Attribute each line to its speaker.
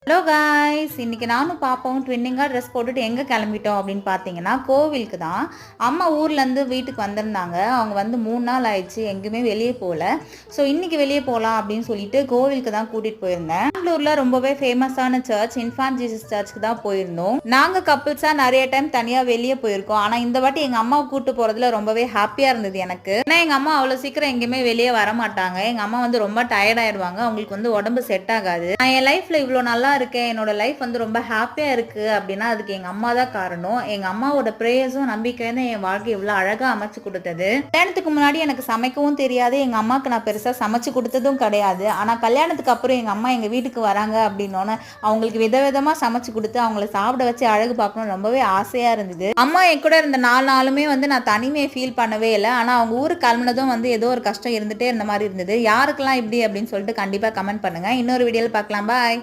Speaker 1: Hello guys, இன்னைக்கு நானும் பாப்பாவும் ட்வின்னிங்காக ட்ரெஸ் போட்டுட்டு எங்கே கிளம்பிட்டோம் அப்படின்னு பார்த்தீங்கன்னா கோவிலுக்கு தான். அம்மா ஊர்லேருந்து வீட்டுக்கு வந்திருந்தாங்க. அவங்க வந்து 3 நாள் ஆயிடுச்சு, எங்கேயுமே வெளியே போகல. ஸோ இன்னைக்கு வெளியே போகலாம் அப்படின்னு சொல்லிட்டு கோவிலுக்கு தான் கூட்டிகிட்டு போயிருந்தேன். பெங்களூரில் ரொம்பவே ஃபேமஸான சர்ச் இன்ஃபான்ட் ஜீசஸ் சர்ச்சுக்கு தான் போயிருந்தோம். நாங்கள் கப்பிள்ஸாக நிறைய டைம் தனியாக வெளியே போயிருக்கோம். ஆனால் இந்த வாட்டி எங்கள் அம்மாவை கூப்பிட்டு போகிறதுல ரொம்பவே ஹாப்பியாக இருந்தது எனக்கு. ஏன்னா எங்கள் அம்மா அவ்வளோ சீக்கிரம் எங்கேயுமே வெளியே வர மாட்டாங்க. எங்கள் அம்மா வந்து ரொம்ப டயர்ட் ஆயிடுவாங்க, அவங்களுக்கு வந்து உடம்பு செட் ஆகாது. நான் என் லைஃப்பில் இவ்வளோ நல்லா இருக்கேன், என்னோட லைஃப் வந்து ரொம்ப ஹாப்பியாக இருக்குது அப்படின்னா அதுக்கு எங்கள் அம்மா தான் காரணம். எங்கள் அம்மாவோட ப்ரேயர்ஸும் நம்பிக்கையும் தான் என் வாழ்க்கை இவ்வளோ அழகாக அமைச்சு கொடுத்தது. கல்யாணத்துக்கு முன்னாடி எனக்கு சமைக்கவும் தெரியாது, எங்கள் அம்மாவுக்கு நான் பெருசாக சமைச்சு கொடுத்ததும் கிடையாது. ஆனால் கல்யாணத்துக்கு அப்புறம் எங்கள் அம்மா எங்கள் வீட்டுக்கு வராங்க அப்படின்னோன்னு அவங்களுக்கு விதவிதமாக சமைச்சு கொடுத்து அவங்கள சாப்பிட வச்சு அழகு பார்க்கணும் ரொம்பவே ஆசையாக இருந்தது. அம்மா என் கூட இருந்த 4 நாளுமே வந்து நான் தனிமையை ஃபீல் பண்ணவே இல்லை. ஆனால் அவங்க ஊருக்கு கிளம்புனதும் வந்து ஏதோ ஒரு கஷ்டம் இருந்துகிட்டே இருந்த மாதிரி இருந்தது. யாருக்கெல்லாம் இப்படி அப்படின்னு சொல்லிட்டு கண்டிப்பாக கமெண்ட் பண்ணுங்கள். இன்னொரு வீடியோவில் பார்க்கலாம். பாய்.